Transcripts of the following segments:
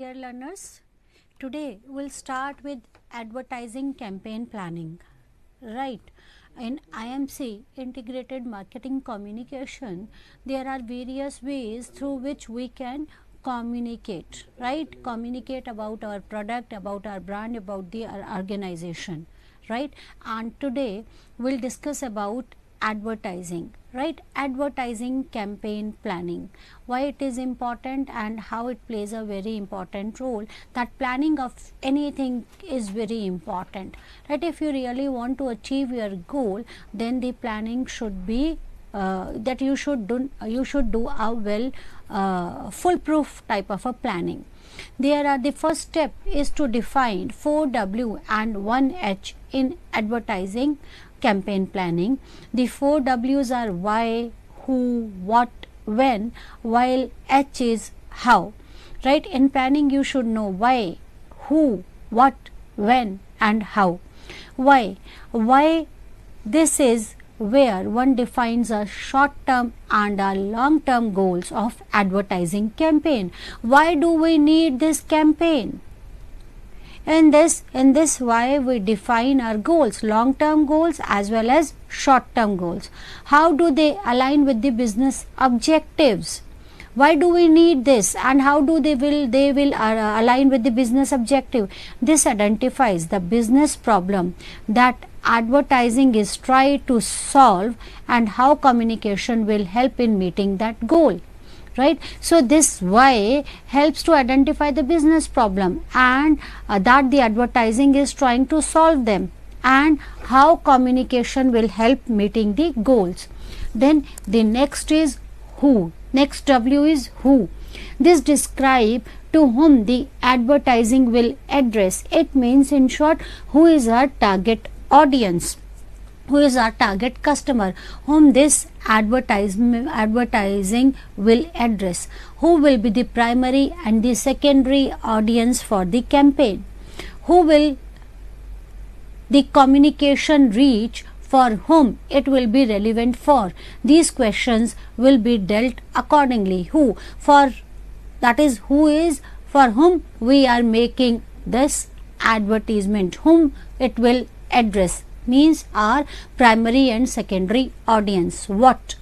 Dear learners, today we'll start with advertising campaign planning. Right. In IMC, integrated marketing communication, there are various ways through which we can communicate, right? Communicate about our product, about our brand, about our organization, right? And today we'll discuss about advertising, right? Advertising campaign planning, why it is important and how it plays a very important role. That planning of anything is very important, right? If you really want to achieve your goal, then the planning should be that you should do a well foolproof type of a planning. The first step is to define 4W and 1H in advertising campaign planning. The 4 W's are why, who, what, when, while H is how, right? In planning you should know why, who, what, when and how. Why this is where one defines a short term and a long term goals of advertising campaign. Why do we need this campaign? In this why we define our goals, long term goals as well as short term goals. How do they align with the business objectives? Why do we need this and how do they will align with the business objective? This identifies the business problem that advertising is trying to solve and how communication will help in meeting that goal. Right. So, this why helps to identify the business problem and that the advertising is trying to solve them and how communication will help meeting the goals. Then the next is who. Next W is who. This describe to whom the advertising will address. It means in short who is our target audience, who is our target customer, whom this advertising will address, who will be the primary and the secondary audience for the campaign, who will the communication reach, for whom it will be relevant for. These questions will be dealt accordingly. Who, for that is who is for whom we are making this advertisement, whom it will address means our primary and secondary audience. What?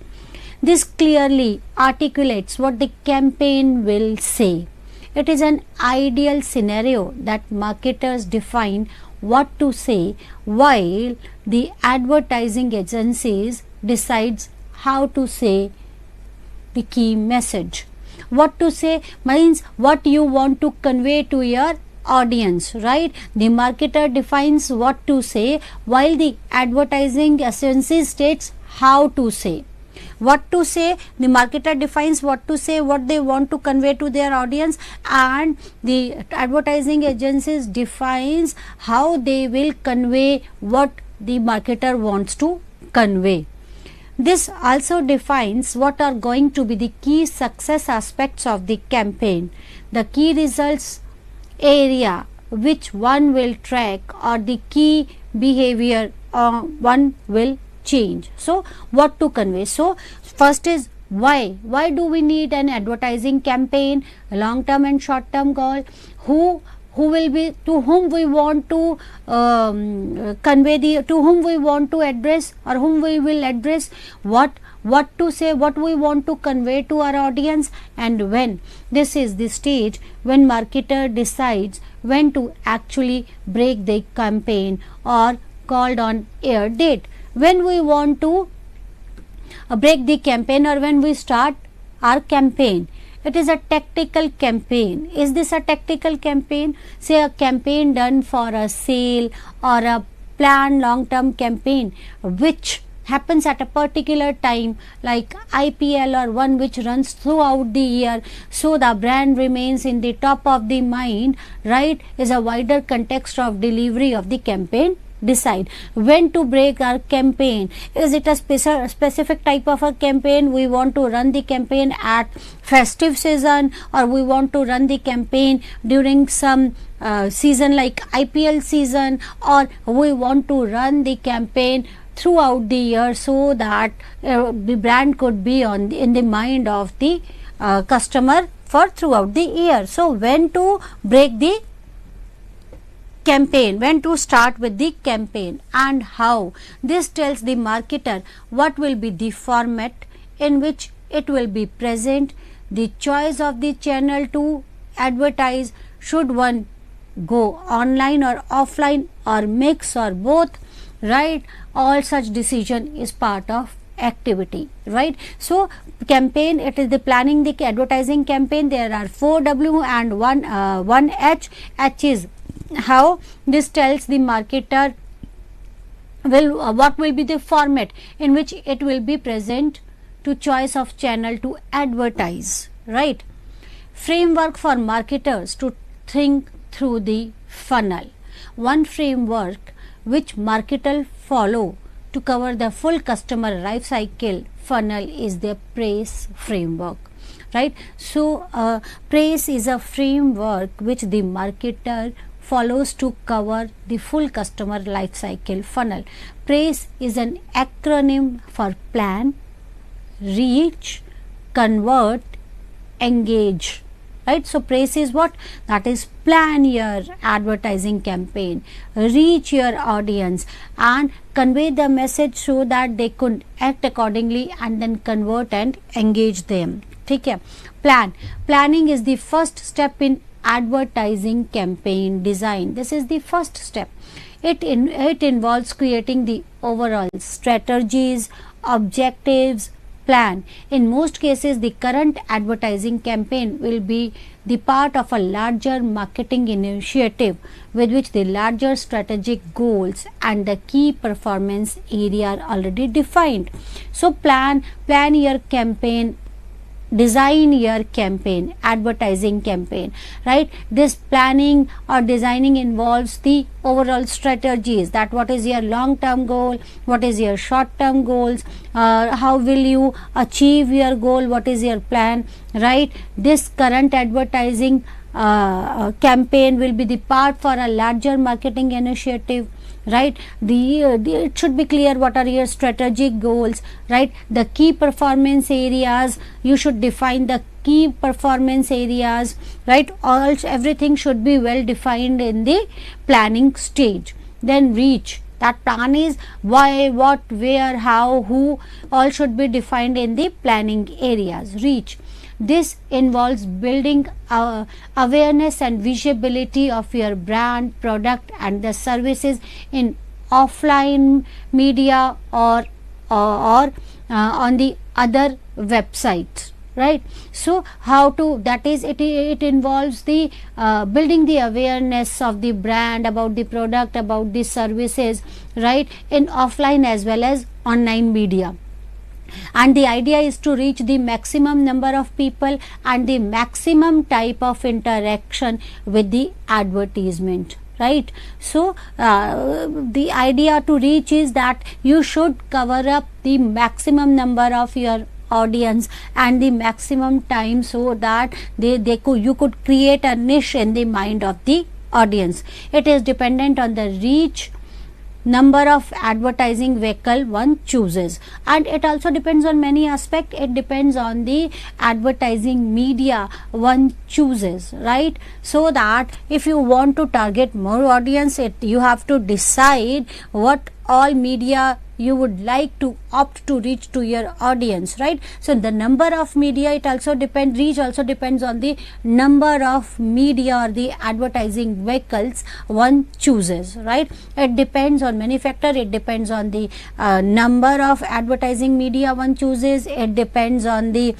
This clearly articulates what the campaign will say. It is an ideal scenario that marketers define what to say while the advertising agencies decides how to say the key message. What to say means what you want to convey to your audience, right? The marketer defines what to say while the advertising agency states how to say. What to say, the marketer defines what to say, what they want to convey to their audience, and the advertising agencies defines how they will convey what the marketer wants to convey. This also defines what are going to be the key success aspects of the campaign, the key results area which one will track or the key behavior one will change. So, what to convey? So, first is why do we need an advertising campaign, long term and short term goal, who will be, to whom we want to convey the, to whom we want to address or whom we will address, what to say, what we want to convey to our audience, and when. This is the stage when marketer decides when to actually break the campaign or called on air date. When we want to break the campaign or when we start our campaign. It is a tactical campaign. Is this a tactical campaign? Say a campaign done for a sale or a planned long term campaign which happens at a particular time like IPL or one which runs throughout the year, so the brand remains in the top of the mind, right? Is a wider context of delivery of the campaign. Decide when to break our campaign. Is it a specific type of a campaign? We want to run the campaign at festive season, or we want to run the campaign during some season like IPL season, or we want to run the campaign throughout the year so that the brand could be in the mind of the customer for throughout the year. So when to break the campaign, when to start with the campaign and how. This tells the marketer what will be the format in which it will be present, the choice of the channel to advertise, should one go online or offline or mix or both, right? All such decision is part of activity, right? So campaign, it is the planning the advertising campaign. There are 4 W and one H. H is how. This tells the marketer will what will be the format in which it will be present, to choice of channel to advertise, right? Framework for marketers to think through the funnel. One framework which marketers follow to cover the full customer life cycle funnel is the PRACE framework, right? So PRACE is a framework which the marketer follows to cover the full customer life cycle funnel. PRACE is an acronym for plan, reach, convert, engage, right? So PRACE is what? That is plan your advertising campaign, reach your audience and convey the message so that they could act accordingly and then convert and engage them. Okay. Planning is the first step in advertising campaign design. This is the first step. It involves creating the overall strategies, objectives, plan. In most cases, the current advertising campaign will be the part of a larger marketing initiative with which the larger strategic goals and the key performance area are already defined. So plan your campaign, design your campaign, advertising campaign, right? This planning or designing involves the overall strategies, that what is your long term goal, what is your short term goals, how will you achieve your goal, what is your plan, right? This current advertising campaign will be the part for a larger marketing initiative, right? It should be clear what are your strategic goals, right? The key performance areas, you should define the key performance areas, right? Everything should be well defined in the planning stage. Then reach, that plan is why, what, where, how, who, all should be defined in the planning areas. Reach, this involves building awareness and visibility of your brand, product and the services in offline media or on the other websites, right? So how to, that is it involves the building the awareness of the brand, about the product, about the services, right, in offline as well as online media. And the idea is to reach the maximum number of people and the maximum type of interaction with the advertisement, right? So the idea to reach is that you should cover up the maximum number of your audience and the maximum time, so that you could create a niche in the mind of the audience. It is dependent on the reach, number of advertising vehicle one chooses, and it also depends on many aspects. It depends on the advertising media one chooses, right? So that if you want to target more audience, you have to decide what all media you would like to opt to reach to your audience, right? So the number of media, it also depends, reach also depends on the number of media or the advertising vehicles one chooses, right? It depends on many factors. It depends on the number of advertising media one chooses. It depends on the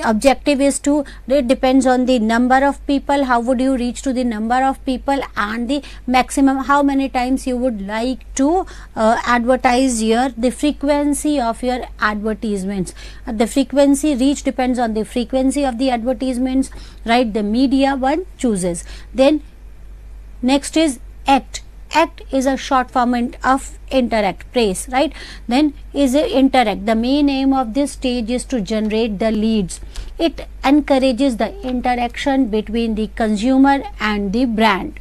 objective is to, it depends on the number of people, how would you reach to the number of people, and the maximum, how many times you would like to advertise the frequency of your advertisements. The frequency, reach depends on the frequency of the advertisements, right? The media one chooses. Then next is act. Act is a short form of interact, praise, right? Then is interact. The main aim of this stage is to generate the leads. It encourages the interaction between the consumer and the brand.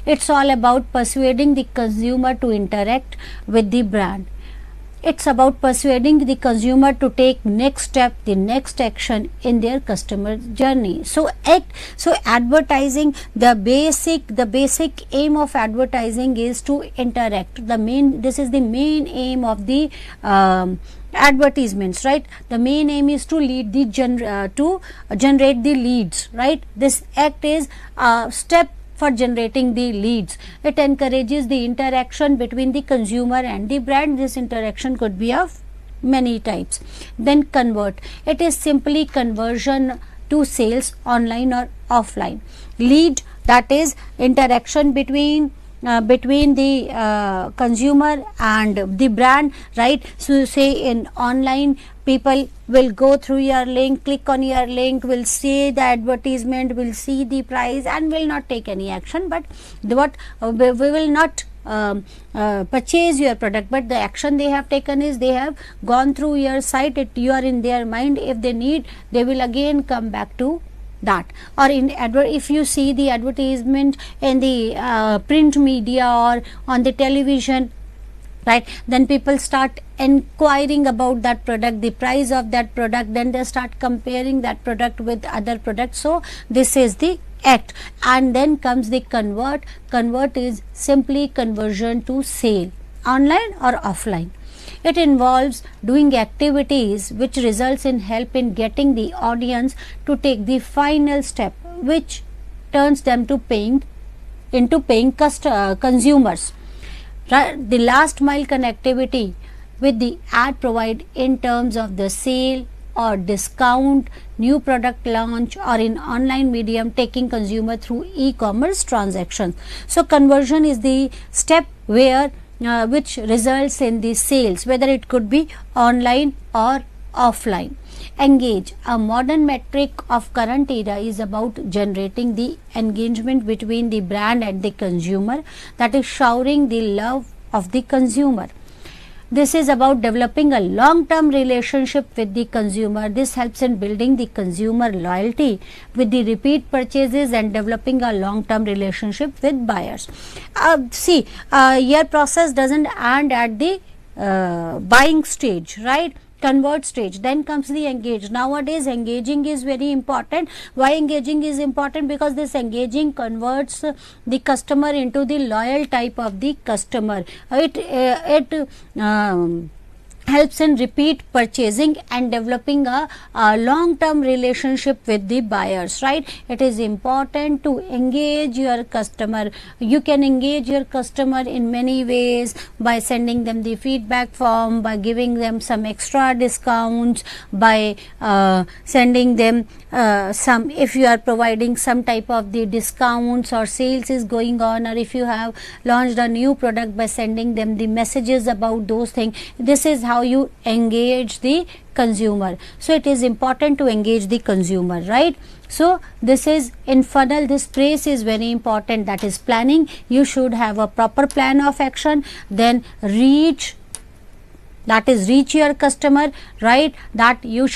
It's all about persuading the consumer to interact with the brand. it's about persuading the consumer to take next step, the next action in their customer journey. So advertising, the basic aim of advertising is to interact. This is the main aim of the advertisements, right? The main aim is to generate the leads, right? This act is a step for generating the leads. It encourages the interaction between the consumer and the brand. This interaction could be of many types. Then convert, it is simply conversion to sales, online or offline. Lead, that is interaction between the consumer and the brand, right? So say in online, people will go through your link, click on your link, will see the advertisement, will see the price and will not take any action, but we will not purchase your product, but the action they have taken is they have gone through your site. You are in their mind. If they need, they will again come back to that. Or if you see the advertisement in the print media or on the television, right, then people start inquiring about that product, the price of that product, then they start comparing that product with other products. So this is the act. And then comes the convert. Convert is simply conversion to sale, online or offline. It involves doing activities which results in help in getting the audience to take the final step, which turns them to paying consumers. The last mile connectivity with the ad provide in terms of the sale or discount, new product launch, or in online medium taking consumer through e-commerce transactions. So conversion is the step where which results in the sales, whether it could be online or offline. Engage, a modern metric of current era, is about generating the engagement between the brand and the consumer, that is showering the love of the consumer. This is about developing a long-term relationship with the consumer. This helps in building the consumer loyalty with the repeat purchases and developing a long-term relationship with buyers. Your process doesn't end at the buying stage, right? Convert stage. Then comes the engage. Nowadays engaging is very important. Why engaging is important? Because this engaging converts the customer into the loyal type of the customer. It helps in repeat purchasing and developing a long-term relationship with the buyers, right? It is important to engage your customer. You can engage your customer in many ways, by sending them the feedback form, by giving them some extra discounts, by sending them some, if you are providing some type of the discounts or sales is going on, or if you have launched a new product, by sending them the messages about those things. This is how you engage the consumer. So it is important to engage the consumer, right? So this is in funnel. This phrase is very important, that is planning. You should have a proper plan of action. Then reach, that is reach your customer, right? That your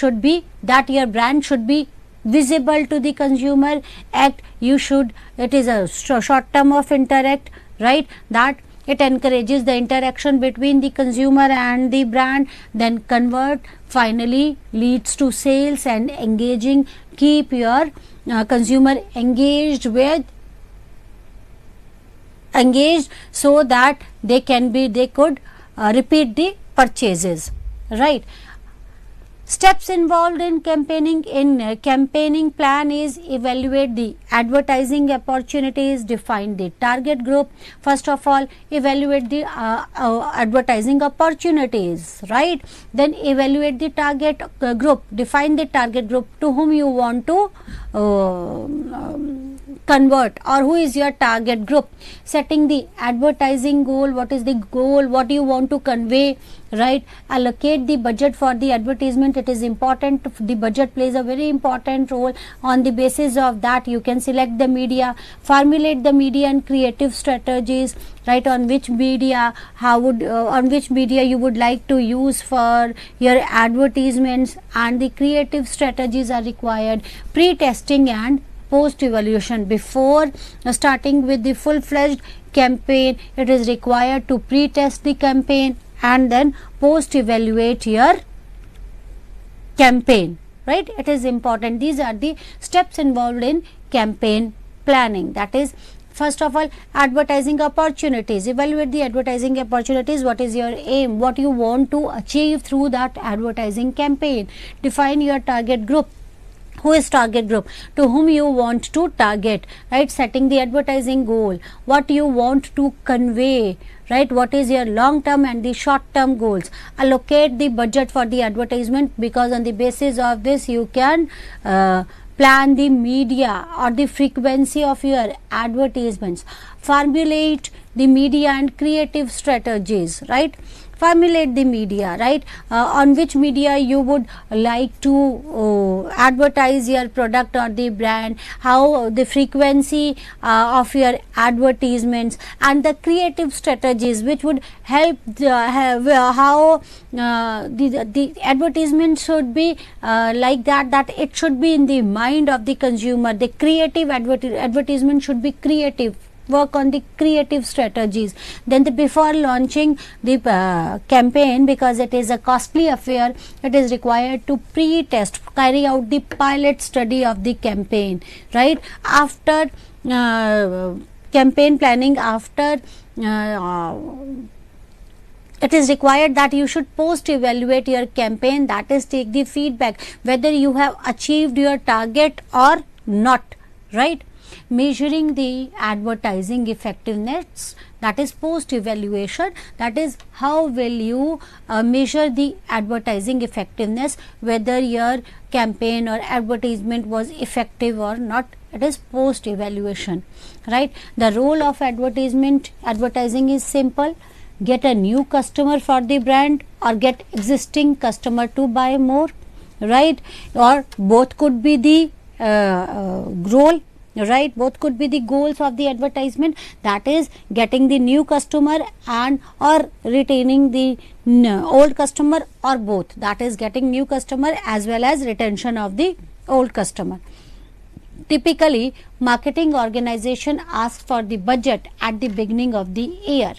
brand should be visible to the consumer. Act, it is a short term of interact, right? That it encourages the interaction between the consumer and the brand. Then convert, finally leads to sales and engaging. Keep your consumer engaged so that they could repeat the purchases, right? Steps involved in campaigning. Campaigning plan is evaluate the advertising opportunities, define the target group. First of all, evaluate the advertising opportunities, right? Then evaluate the target group, define the target group to whom you want to convert, or who is your target group. Setting the advertising goal, what is the goal, what you want to convey, right? Allocate the budget for the advertisement. It is important, the budget plays a very important role. On the basis of that, you can select the media, formulate the media and creative strategies, right? On which media you would like to use for your advertisements, and the creative strategies are required. Pre-testing and post evaluation. Before starting with the full-fledged campaign, it is required to pre-test the campaign and then post evaluate your campaign, right? It is important. These are the steps involved in campaign planning. That is, first of all, advertising opportunities. Evaluate the advertising opportunities. What is your aim? What you want to achieve through that advertising campaign? Define your target group. Who is target group? To whom you want to target, right? Setting the advertising goal. What you want to convey, right? What is your long term and the short term goals? Allocate the budget for the advertisement, because on the basis of this you can plan the media or the frequency of your advertisements. Formulate the media and creative strategies, right? Formulate the media, right? On which media you would like to advertise your product or the brand, how the frequency of your advertisements, and the creative strategies which would help how the advertisement should be like that it should be in the mind of the consumer. The creative advertisement should be creative. Work on the creative strategies. Then before launching the campaign, because it is a costly affair, it is required to pre-test, carry out the pilot study of the campaign, right? After campaign planning, after it is required that you should post evaluate your campaign, that is, take the feedback whether you have achieved your target or not, right? Measuring the advertising effectiveness, that is post evaluation. That is, how will you measure the advertising effectiveness, whether your campaign or advertisement was effective or not. It is post evaluation, right? The role of advertising is simple: get a new customer for the brand or get existing customer to buy more, right? Or both could be the role, right? Both could be the goals of the advertisement, that is, getting the new customer and or retaining the old customer, or both, that is, getting new customer as well as retention of the old customer. Typically, marketing organization asks for the budget at the beginning of the year.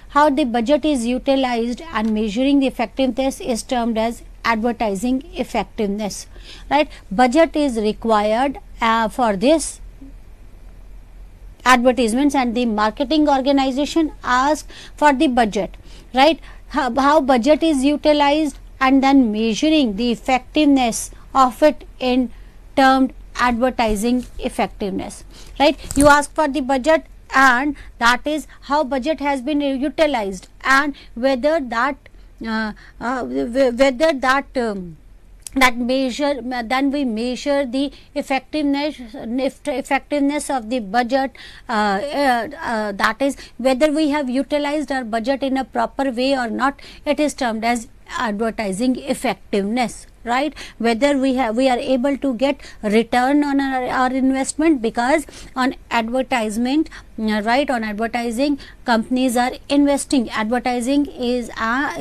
How the budget is utilized and measuring the effectiveness is termed as advertising effectiveness, right? Budget is required for this advertisements, and the marketing organization asks for the budget, right? How budget is utilized and then measuring the effectiveness of it in termed advertising effectiveness, right? You ask for the budget, and that is how budget has been utilized, and whether that that measure, then we measure the effectiveness of the budget, that is, whether we have utilized our budget in a proper way or not. It is termed as advertising effectiveness, right? Whether we are able to get return on our investment, because on advertisement, right, on advertising, companies are investing. Advertising is an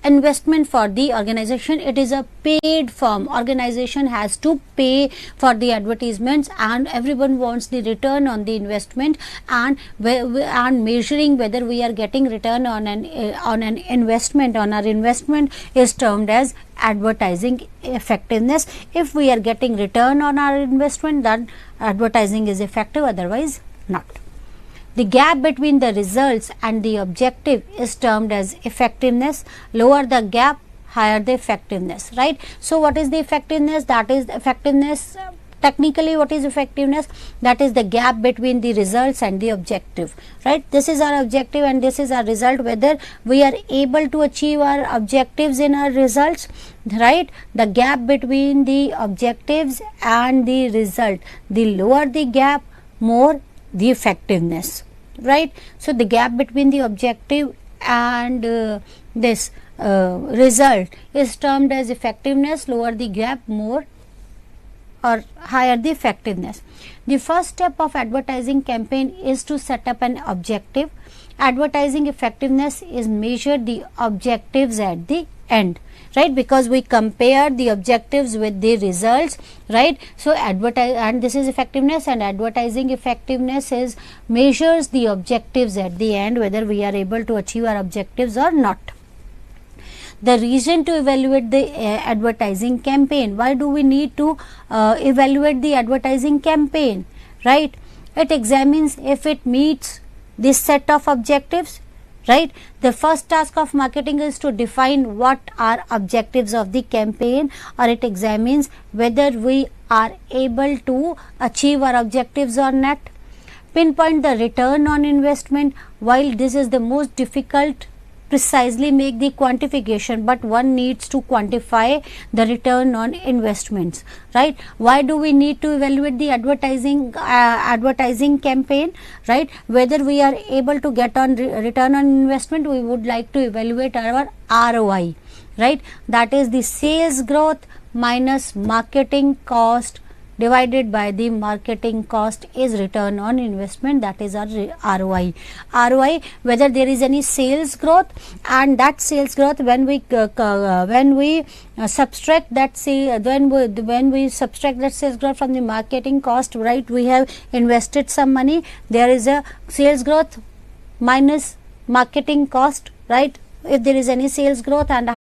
investment for the organization. It is a paid form. Organization has to pay for the advertisements, and everyone wants the return on the investment, and measuring whether we are getting return on an investment, on our investment, is termed as advertising effectiveness. If we are getting return on our investment, then advertising is effective, otherwise not. The gap between the results and the objective is termed as effectiveness. Lower the gap, higher the effectiveness, right? So what is the effectiveness? That is effectiveness. Technically, what is effectiveness? That is the gap between the results and the objective, right? This is our objective and this is our result, whether we are able to achieve our objectives in our results, right? The gap between the objectives and the result, the lower the gap, more the effectiveness, right? So the gap between the objective and this result is termed as effectiveness. Lower the gap, more or higher the effectiveness. The first step of advertising campaign is to set up an objective. Advertising effectiveness is measured the objectives at the end, right, because we compare the objectives with the results, right. So advertise, and this is effectiveness, and advertising effectiveness is measures the objectives at the end, whether we are able to achieve our objectives or not. The reason to evaluate the advertising campaign. Why do we need to evaluate the advertising campaign, right? It examines if it meets this set of objectives, right. The first task of marketing is to define what are objectives of the campaign, or it examines whether we are able to achieve our objectives or not. Pinpoint the return on investment. While this is the most difficult, precisely make the quantification, but one needs to quantify the return on investments, right. Why do we need to evaluate the advertising campaign, right? Whether we are able to get on return on investment, we would like to evaluate our ROI, right. That is the sales growth minus marketing cost divided by the marketing cost is return on investment, that is our ROI. ROI, whether there is any sales growth, and that sales growth when we subtract that when we subtract that sales growth from the marketing cost, right, we have invested some money, there is a sales growth minus marketing cost, right, if there is any sales growth, and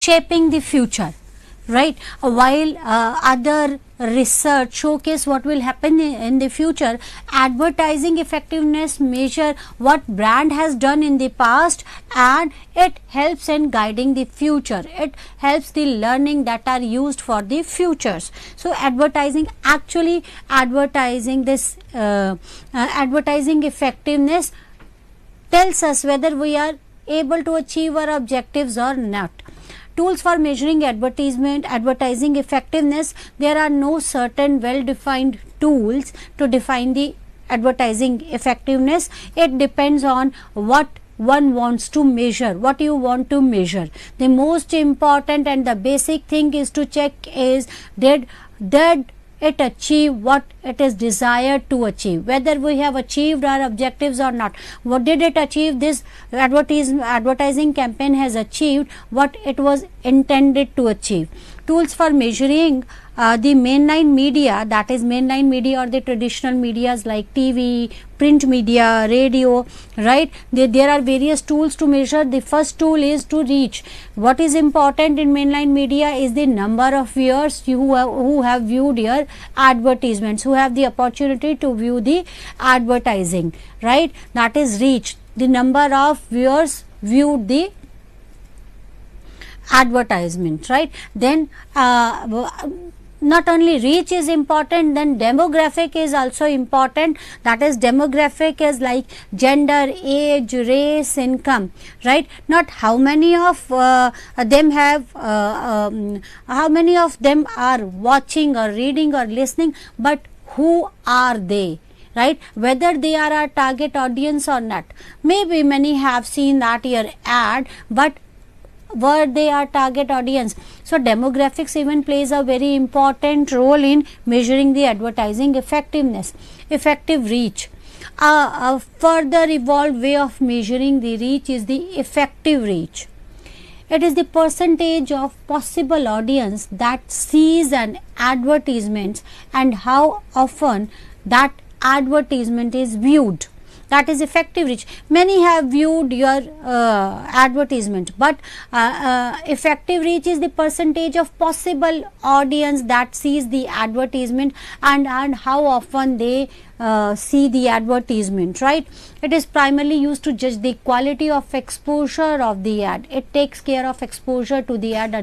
shaping the future, right? While other research showcase what will happen in the future, advertising effectiveness measure what brand has done in the past, and it helps in guiding the future. It helps the learning that are used for the futures. So advertising advertising effectiveness tells us whether we are able to achieve our objectives or not. Tools for measuring advertising effectiveness. There are no certain well-defined tools to define the advertising effectiveness. It depends on what one wants to measure, what you want to measure. The most important and the basic thing is to check is did it achieve what it is desired to achieve, whether we have achieved our objectives or not. What did it achieve? This advertising campaign has achieved what it was intended to achieve. Tools for measuring the mainline media, that is mainline media or the traditional medias like TV, print media, radio, right? There are various tools to measure. The first tool is to reach. What is important in mainline media is the number of viewers who have viewed your advertisements, who have the opportunity to view the advertising, right? That is reach. The number of viewers viewed the advertisement, right? Then not only reach is important, then demographic is also important. That is, demographic is like gender, age, race, income, right? Not how many of them have how many of them are watching or reading or listening, but who are they, right? Whether they are our target audience or not. Maybe many have seen that your ad, but were they our target audience? So demographics even plays a very important role in measuring the advertising effectiveness. Effective reach. A further evolved way of measuring the reach is the effective reach. It is the percentage of possible audience that sees an advertisement and how often that advertisement is viewed. That is effective reach. Many have viewed your advertisement, but effective reach is the percentage of possible audience that sees the advertisement and how often they see the advertisement, right? It is primarily used to judge the quality of exposure of the ad. It takes care of exposure to the ad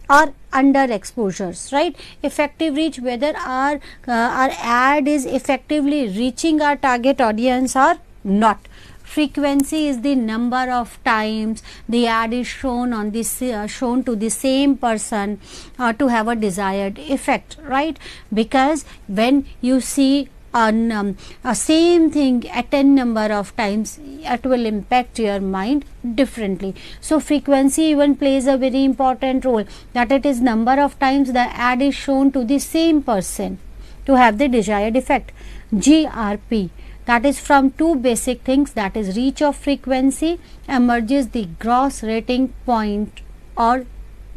or under exposures, right? Effective reach, whether our ad is effectively reaching our target audience or not. Frequency is the number of times the ad is shown on this shown to the same person to have a desired effect, right? Because when you see a same thing at n number of times, it will impact your mind differently. So frequency even plays a very important role, that it is number of times the ad is shown to the same person to have the desired effect. GRP, that is from two basic things, that is reach of frequency emerges the gross rating point or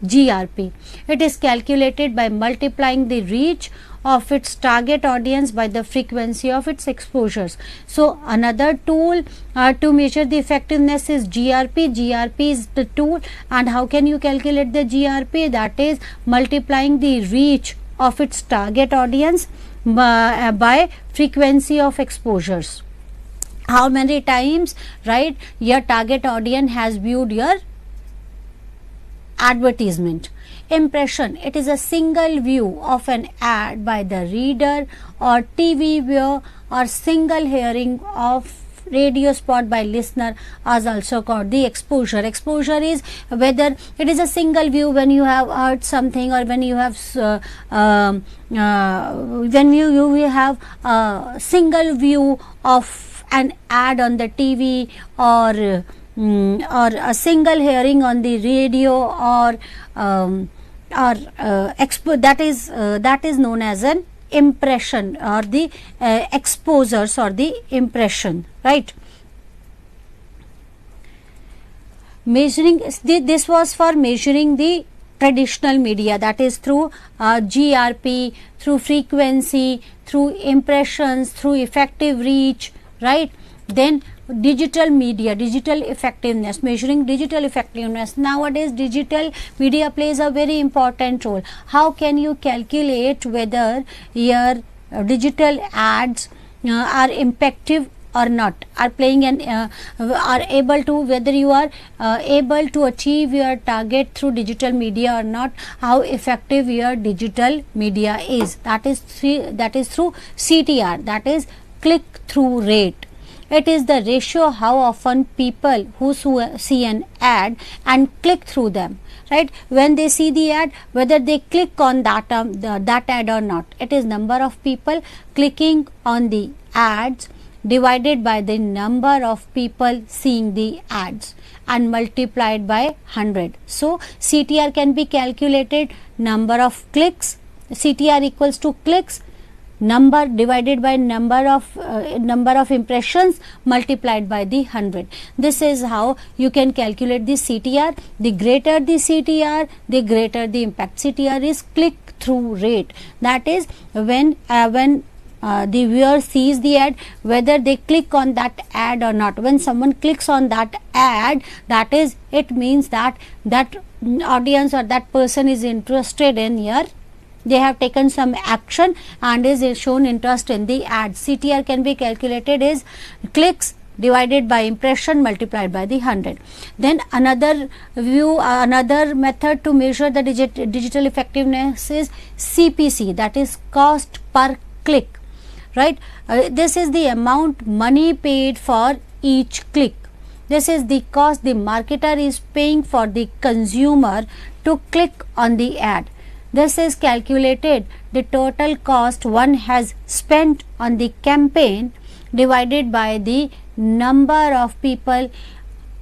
GRP. It is calculated by multiplying the reach of its target audience by the frequency of its exposures. So another tool to measure the effectiveness is GRP. GRP is the tool, and how can you calculate the GRP? That is multiplying the reach of its target audience by frequency of exposures. How many times, right, your target audience has viewed your advertisement. Impression, it is a single view of an ad by the reader or TV viewer or single hearing of radio spot by listener is also called the exposure. Exposure is whether it is a single view when you have heard something, or when you have when you have a single view of an ad on the TV, or a single hearing on the radio, or that is known as an impression, or the exposures or the impression, right? Measuring, this was for measuring the traditional media, that is through GRP, through frequency, through impressions, through effective reach, right? Then digital media, digital effectiveness, measuring digital effectiveness. Nowadays digital media plays a very important role. How can you calculate whether your digital ads are effective or not, are playing an are able to, whether you are able to achieve your target through digital media or not, how effective your digital media is. That is through CTR, that is click through rate. It is the ratio how often people who see an ad and click through them, right? When they see the ad, whether they click on that that ad or not. It is number of people clicking on the ads divided by the number of people seeing the ads and multiplied by 100. So CTR can be calculated number of clicks, CTR equals to clicks, number divided by number of impressions multiplied by the 100. This is how you can calculate the CTR. The greater the CTR, the greater the impact. CTR is click through rate. That is when the viewer sees the ad, whether they click on that ad or not. When someone clicks on that ad, that is, it means that that audience or that person is interested in your, they have taken some action and is shown interest in the ad. CTR can be calculated as clicks divided by impression multiplied by the 100. Then another method to measure the digital effectiveness is CPC, that is cost per click, right? This is the amount money paid for each click. This is the cost the marketer is paying for the consumer to click on the ad. This is calculated the total cost one has spent on the campaign divided by the number of people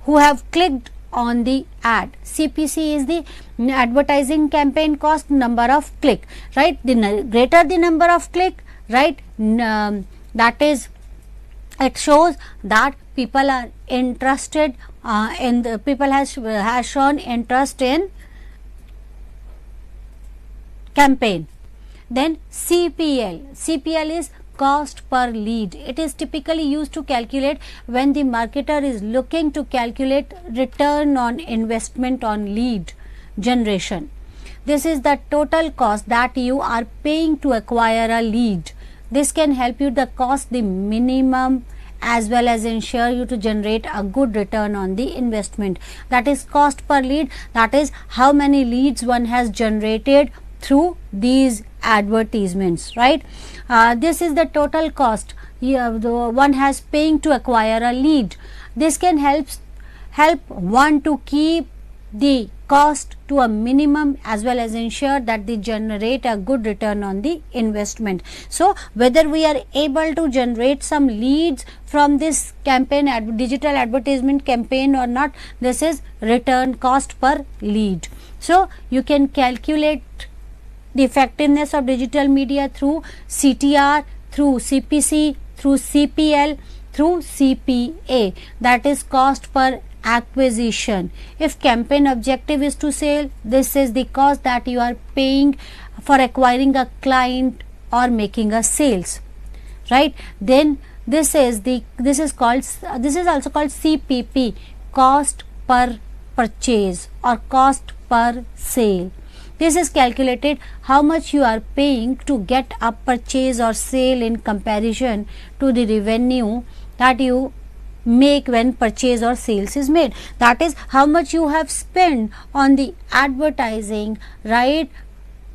who have clicked on the ad. CPC is the advertising campaign cost, number of click, right? The greater the number of click, right, that is, it shows that people are interested in the, people has shown interest in campaign. Then CPL is cost per lead. It is typically used to calculate when the marketer is looking to calculate return on investment on lead generation. This is the total cost that you are paying to acquire a lead. This can help you the cost the minimum as well as ensure you to generate a good return on the investment. That is cost per lead, that is how many leads one has generated through these advertisements, right? This is the total cost the one has paying to acquire a lead. This can help one to keep the cost to a minimum as well as ensure that they generate a good return on the investment. So whether we are able to generate some leads from this campaign, digital advertisement campaign or not, this is return cost per lead. So you can calculate the effectiveness of digital media through CTR, through CPC, through CPL, through CPA, that is cost per acquisition. If campaign objective is to sell, this is the cost that you are paying for acquiring a client or making a sales, right? Then this is also called CPP, cost per purchase or cost per sale. This is calculated how much you are paying to get a purchase or sale in comparison to the revenue that you make when purchase or sales is made. That is how much you have spent on the advertising, right,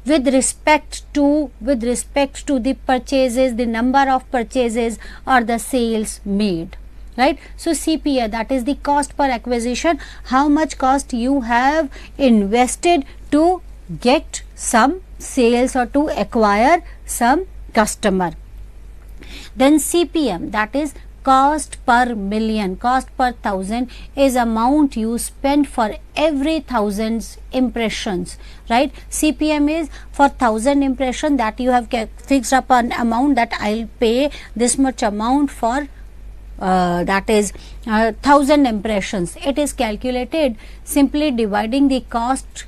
with respect to the purchases, the number of purchases or the sales made, right? So CPA, that is the cost per acquisition, how much cost you have invested to get some sales or to acquire some customer. Then CPM, that is cost per million, cost per thousand is amount you spend for every 1,000 impressions, right? CPM is for 1,000 impression that you have fixed up an amount that I'll pay this much amount for that is 1,000 impressions. It is calculated simply dividing the cost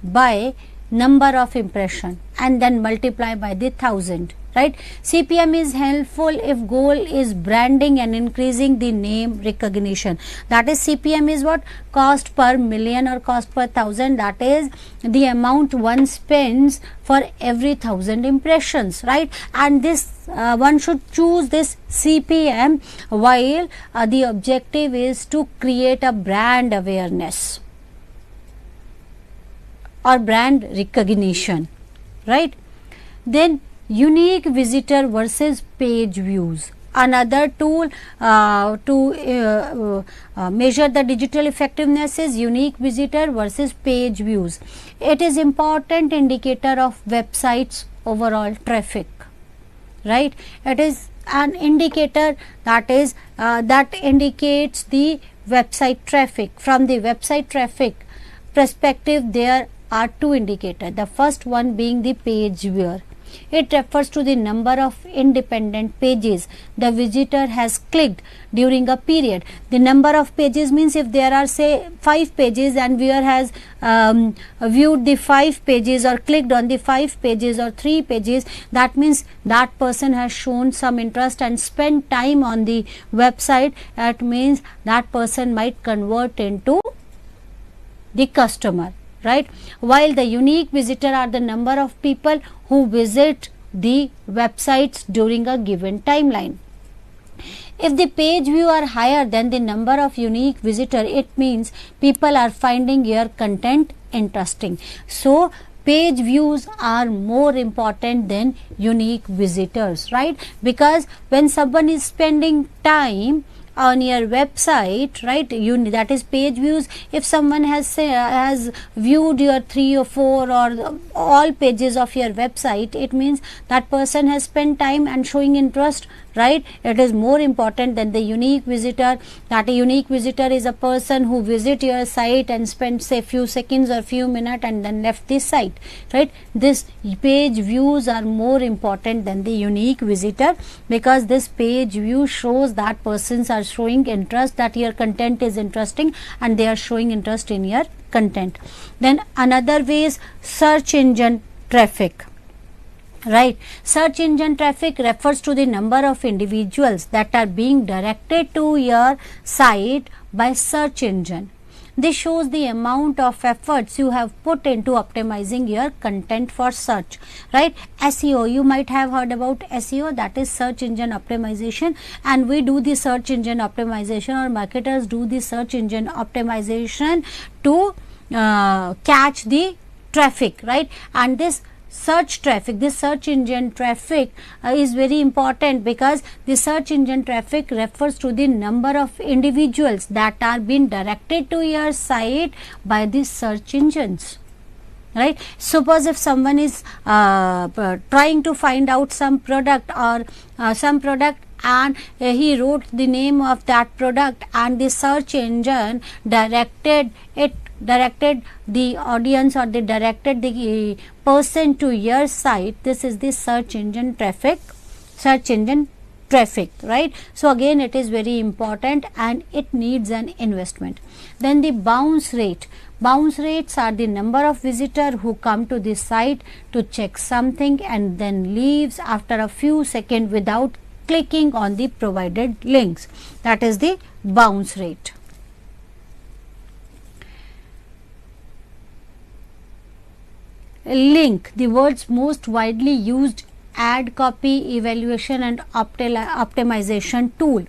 by number of impression and then multiply by the 1,000, right? CPM is helpful if goal is branding and increasing the name recognition. That is, CPM is what? Cost per million or cost per thousand. That is the amount one spends for every 1,000 impressions, right? And this one should choose this CPM while the objective is to create a brand awareness or brand recognition, right? Then unique visitor versus page views. Another tool to measure the digital effectiveness is unique visitor versus page views. It is important indicator of websites overall traffic, right? It is an indicator that is that indicates the website traffic. From the website traffic perspective, there are two indicators. The first one being the page viewer. It refers to the number of independent pages the visitor has clicked during a period. The number of pages means if there are say 5 pages and viewer has viewed the 5 pages or clicked on the 5 pages or 3 pages, that means that person has shown some interest and spent time on the website. That means that person might convert into the customer, right? While the unique visitor are the number of people who visit the websites during a given timeline. If the page view are higher than the number of unique visitor, it means people are finding your content interesting. So page views are more important than unique visitors, right? Because when someone is spending time on your website, right, that is page views. If someone has viewed your 3 or 4 or all pages of your website, it means that person has spent time and showing interest, right? It is more important than the unique visitor. That a unique visitor is a person who visit your site and spent say few seconds or few minutes and then left the site, right? This page views are more important than the unique visitor, because this page view shows that persons are showing interest, that your content is interesting and they are showing interest in your content. Then another way is search engine traffic, right? Search engine traffic refers to the number of individuals that are being directed to your site by search engine. This shows the amount of efforts you have put into optimizing your content for search, right? SEO, you might have heard about SEO, that is search engine optimization, and we do the search engine optimization, or marketers do the search engine optimization to catch the traffic, right? And this search traffic, this search engine traffic is very important, because the search engine traffic refers to the number of individuals that are being directed to your site by the search engines, right? Suppose if someone is trying to find out some product or some product, and he wrote the name of that product, and the search engine directed the audience, or they directed the person to your site. This is the search engine traffic, right? So again, it is very important and it needs an investment. Then the bounce rate. Bounce rates are the number of visitors who come to the site to check something and then leaves after a few seconds without clicking on the provided links. That is the bounce rate. Link, the world's most widely used ad copy evaluation and optimization tool.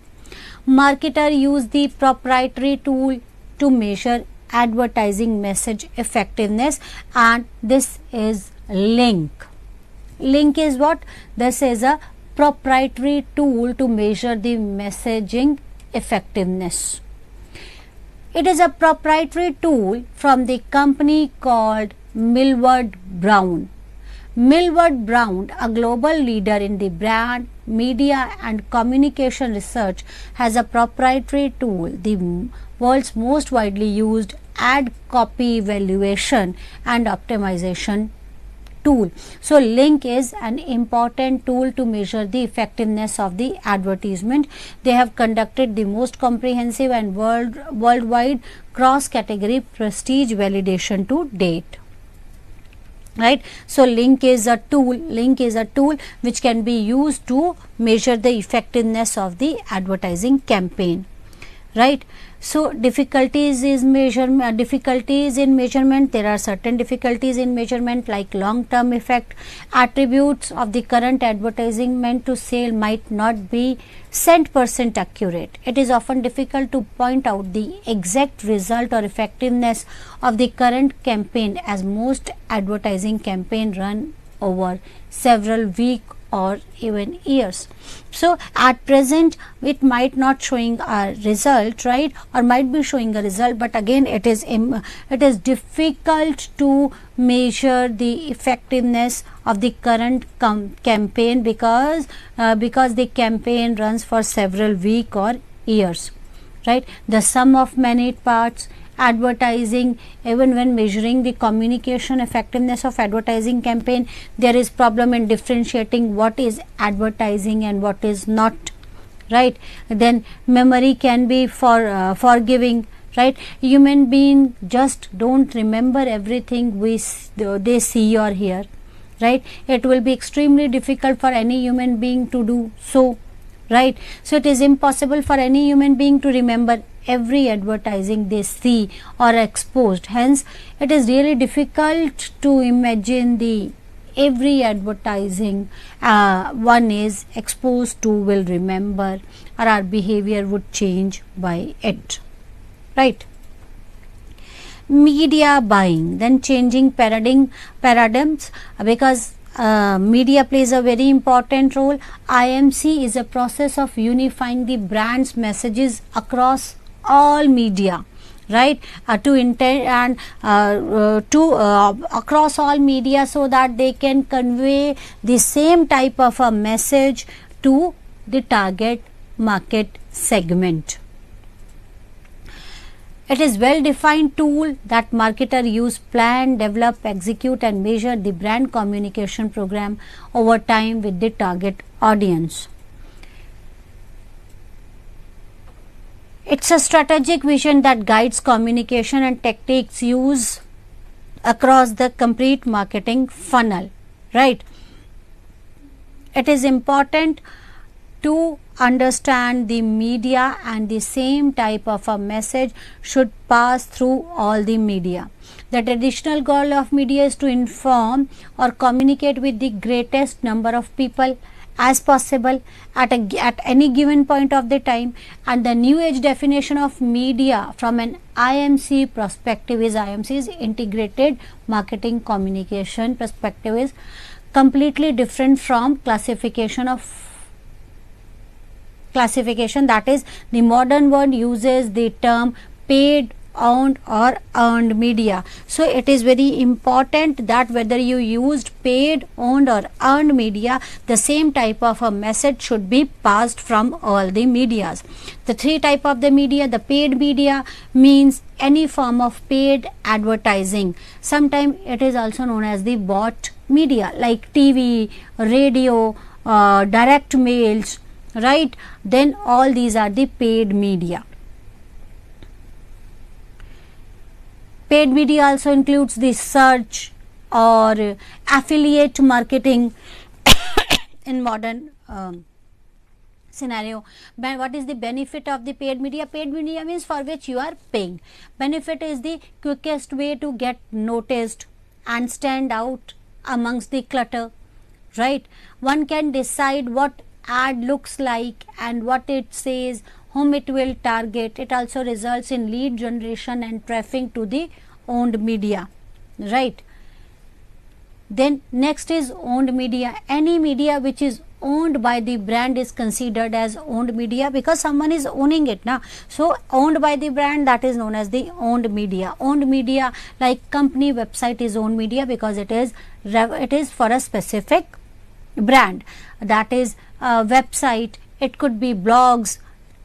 Marketer use the proprietary tool to measure advertising message effectiveness, and this is link. Link is what? This is a proprietary tool to measure the messaging effectiveness. It is a proprietary tool from the company called Millward Brown. Millward Brown, a global leader in the brand, media and communication research, has a proprietary tool, the world's most widely used ad copy evaluation and optimization tool. So link is an important tool to measure the effectiveness of the advertisement. They have conducted the most comprehensive and worldwide cross category prestige validation to date. right? So link is a tool which can be used to measure the effectiveness of the advertising campaign, right? So difficulties in measurement. There are certain difficulties in measurement like long term effect. Attributes of the current advertising meant to sell might not be cent% accurate. It is often difficult to point out the exact result or effectiveness of the current campaign, as most advertising campaign run over several weeks or even years. So at present it might not showing a result, right, or might be showing a result, but again it is difficult to measure the effectiveness of the current campaign because the campaign runs for several weeks or years, right? The sum of many parts. Advertising, even when measuring the communication effectiveness of advertising campaign, there is problem in differentiating what is advertising and what is not, right? Then memory can be forgiving, right? Human being just don't remember everything they see or hear, right? It will be extremely difficult for any human being to do so, right? So it is impossible for any human being to remember every advertising they see or exposed. Hence it is really difficult to imagine the every advertising one is exposed to will remember, or our behavior would change by it, right? Media buying, then changing paradigms, because media plays a very important role. IMC is a process of unifying the brand's messages across all media, right, across all media, so that they can convey the same type of a message to the target market segment. It is well defined tool that marketer use, plan, develop, execute and measure the brand communication program over time with the target audience. It's a strategic vision that guides communication and tactics used across the complete marketing funnel, right? It is important to understand the media, and the same type of a message should pass through all the media. The traditional goal of media is to inform or communicate with the greatest number of people as possible at any given point of the time, and the new age definition of media from an IMC perspective is integrated marketing communication perspective is completely different from classification, that is the modern world uses the term paid, owned or earned media. So it is very important that whether you used paid, owned or earned media, the same type of a message should be passed from all the medias. The three type of the media: the paid media means any form of paid advertising. Sometimes it is also known as the bought media, like TV, radio, direct mails, right? Then all these are the paid media. Paid media also includes the search or affiliate marketing in modern scenario. But what is the benefit of the paid media? Paid media means for which you are paying. Benefit is the quickest way to get noticed and stand out amongst the clutter, right? One can decide what ad looks like and what it says, whom it will target. It also results in lead generation and traffic to the owned media, right? Then next is owned media. Any media which is owned by the brand is considered as owned media, because someone is owning it now. So owned by the brand, that is known as the owned media. Owned media, like company website is owned media because it is for a specific brand. That is a website, it could be blogs,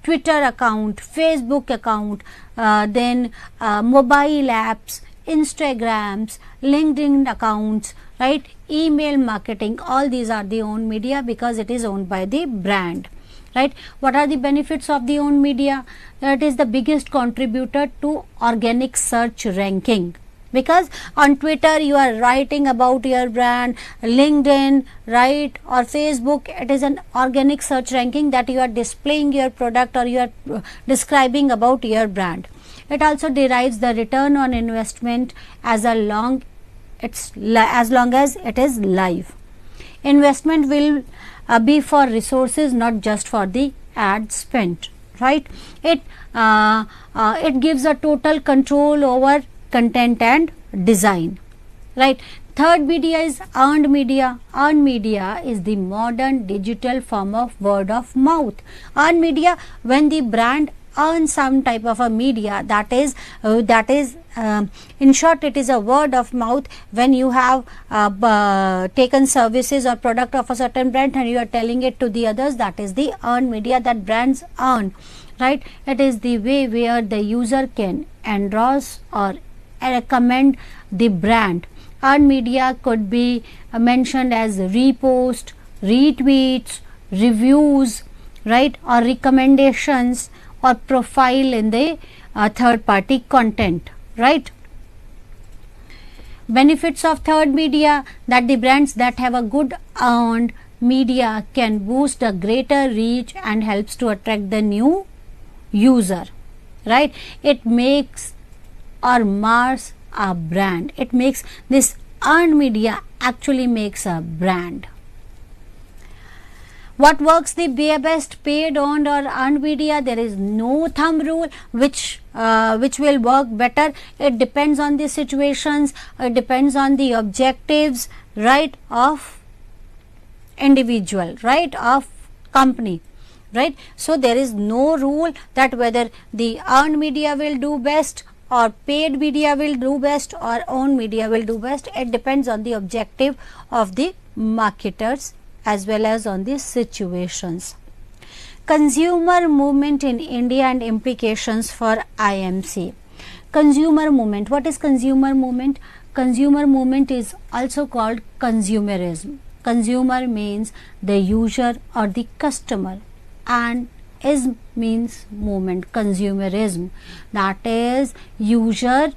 Twitter account, Facebook account, then mobile apps, Instagrams, LinkedIn accounts, right? Email marketing, all these are the owned media because it is owned by the brand, right? What are the benefits of the owned media? That is the biggest contributor to organic search ranking, because on Twitter you are writing about your brand, LinkedIn, right, or Facebook, it is an organic search ranking that you are displaying your product or you are describing about your brand. It also derives the return on investment as long as it is live. Investment will be for resources, not just for the ad spent, right? It gives a total control over content and design, right? Third media is earned media. Earned media is the modern digital form of word of mouth. Earned media, when the brand earns some type of a media, that is in short, it is a word of mouth. When you have taken services or product of a certain brand and you are telling it to the others, that is the earned media that brands earn, right? It is the way where the user can endorse or recommend the brand. Earned media could be mentioned as repost, retweets, reviews, right, or recommendations or profile in the third party content, right? Benefits of third media, that the brands that have a good earned media can boost a greater reach and helps to attract the new user, right? It makes or mars a brand. It makes this earned media actually makes a brand. What works the best, paid, earned or earned media? There is no thumb rule which will work better. It depends on the situations, it depends on the objectives, right, of individual, right, of company, right? So there is no rule that whether the earned media will do best or paid media will do best or owned media will do best. It depends on the objective of the marketers as well as on the situations. Consumer movement in India and implications for IMC. Consumer movement. What is consumer movement? Consumer movement is also called consumerism. Consumer means the user or the customer, and ism means movement. Consumerism, that is user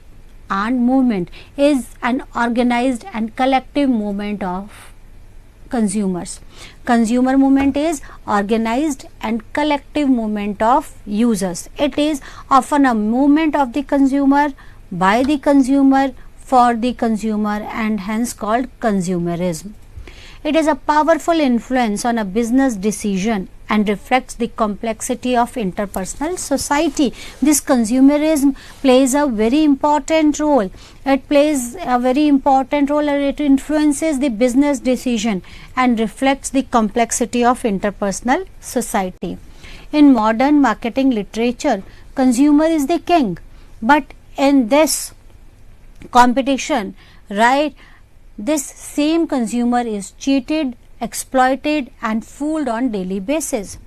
and movement, is an organized and collective movement of consumers. Consumer movement is organized and collective movement of users. It is often a movement of the consumer, by the consumer, for the consumer, and hence called consumerism. It is a powerful influence on a business decision and reflects the complexity of interpersonal society. This consumerism plays a very important role. It plays a very important role, and it influences the business decision and reflects the complexity of interpersonal society. In modern marketing literature, consumer is the king, but in this competition, right, this same consumer is cheated, exploited and fooled on daily basis.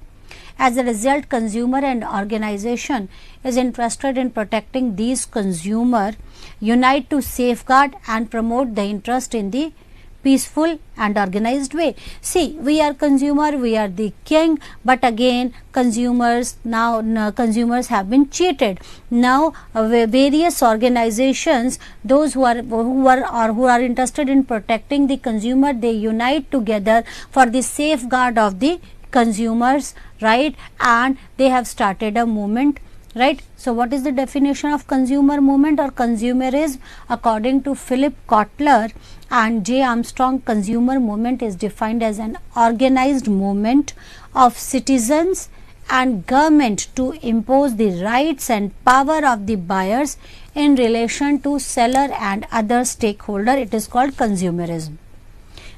As a result, consumer and organization is interested in protecting these consumer, unite to safeguard and promote the interest in the peaceful and organized way. See, we are consumer, we are the king, but again consumers consumers have been cheated. Now various organizations, those who are interested in protecting the consumer, they unite together for the safeguard of the consumers, right, and they have started a movement, right. So what is the definition of consumer movement or consumerism? According to Philip Kotler and J. Armstrong, consumer movement is defined as an organized movement of citizens and government to impose the rights and power of the buyers in relation to seller and other stakeholder. It is called consumerism.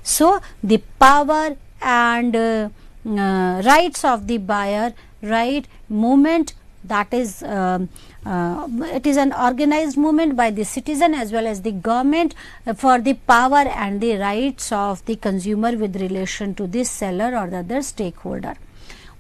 So the power and rights of the buyer, right, movement, that is it is an organized movement by the citizen as well as the government for the power and the rights of the consumer with relation to the seller or the other stakeholder.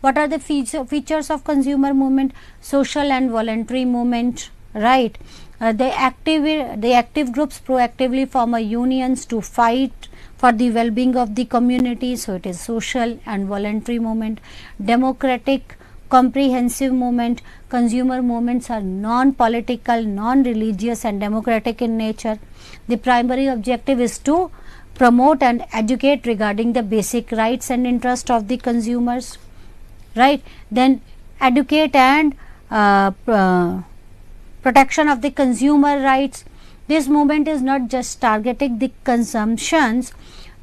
What are the features of consumer movement? Social and voluntary movement, right. The active groups proactively form a unions to fight for the well-being of the community. So it is social and voluntary movement. Democratic comprehensive movement. Consumer movements are non-political, non-religious and democratic in nature. The primary objective is to promote and educate regarding the basic rights and interest of the consumers, right. Then educate and protection of the consumer rights. This movement is not just targeting the consumptions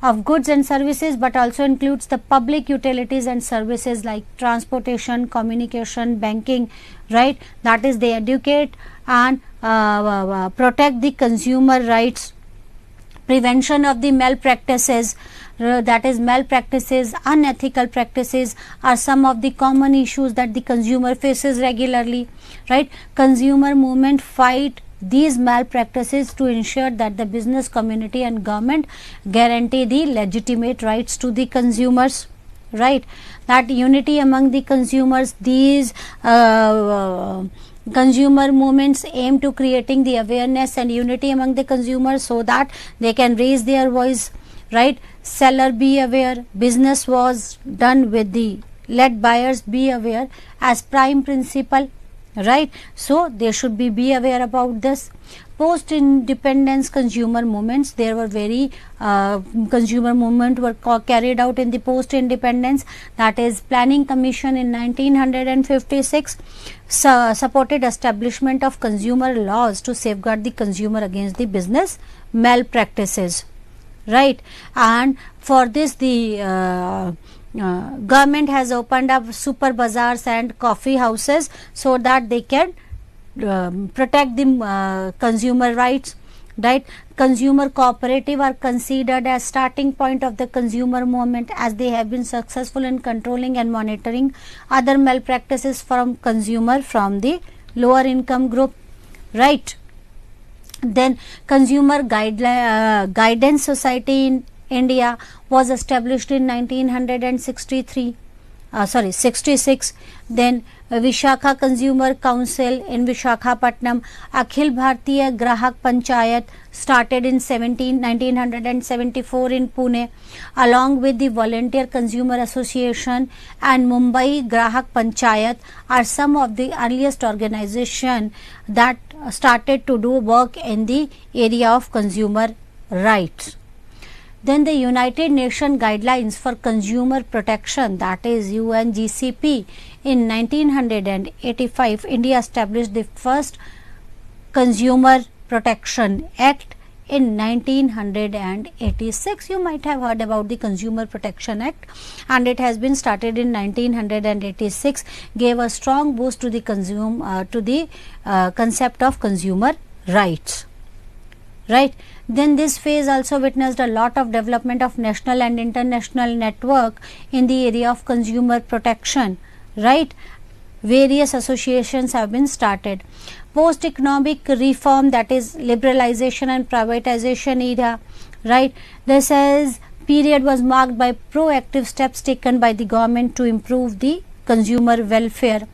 of goods and services, but also includes the public utilities and services like transportation, communication, banking, right. That is, they educate and protect the consumer rights. Prevention of the malpractices, that is malpractices, unethical practices are some of the common issues that the consumer faces regularly, right. Consumer movement fight these malpractices to ensure that the business community and government guarantee the legitimate rights to the consumers, right. That unity among the consumers, these consumer movements aim to creating the awareness and unity among the consumers so that they can raise their voice, right. Seller be aware, business was done with the let buyers be aware as prime principle, right. So they should be aware about this. Post independence consumer movements, there were very consumer movement were carried out in the post independence, that is Planning Commission in 1956 supported establishment of consumer laws to safeguard the consumer against the business malpractices, right. And for this the government has opened up super bazaars and coffee houses so that they can protect the consumer rights, right. Consumer cooperative are considered as starting point of the consumer movement, as they have been successful in controlling and monitoring other malpractices from consumer from the lower income group, right. Then Consumer Guidance Society in India was established in 1966. Then Vishakha Consumer Council in Vishakhapatnam, Akhil Bhartiya Grahak Panchayat started in 1974 in Pune, along with the Volunteer Consumer Association and Mumbai Grahak Panchayat are some of the earliest organizations that started to do work in the area of consumer rights. Then the United Nations Guidelines for Consumer Protection, that is UNGCP, in 1985, India established the first Consumer Protection Act in 1986. You might have heard about the Consumer Protection Act, and it has been started in 1986, gave a strong boost to the concept of consumer rights, right. Then this phase also witnessed a lot of development of national and international network in the area of consumer protection, right. Various associations have been started. Post economic reform, that is liberalization and privatization era, right. This period was marked by proactive steps taken by the government to improve the consumer welfare.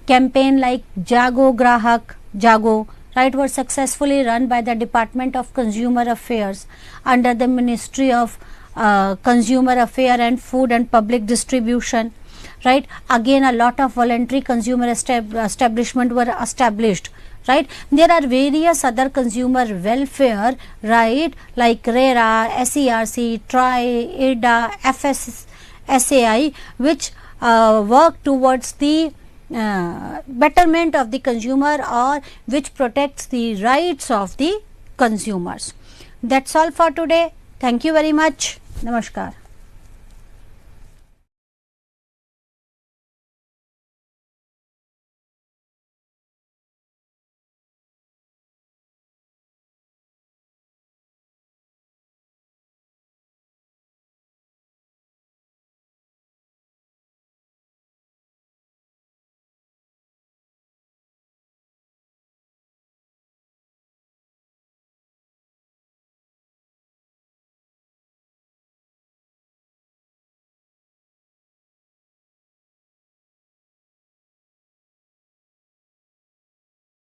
Campaign like Jago Grahak, Jago, right, were successfully run by the Department of Consumer Affairs under the Ministry of Consumer Affairs and Food and Public Distribution, right. Again, a lot of voluntary consumer establishment were established, right. There are various other consumer welfare, right, like RERA, SERC, TRI, IRDA, FSSAI, which work towards the betterment of the consumer, or which protects the rights of the consumers. That's all for today. Thank you very much. Namaskar.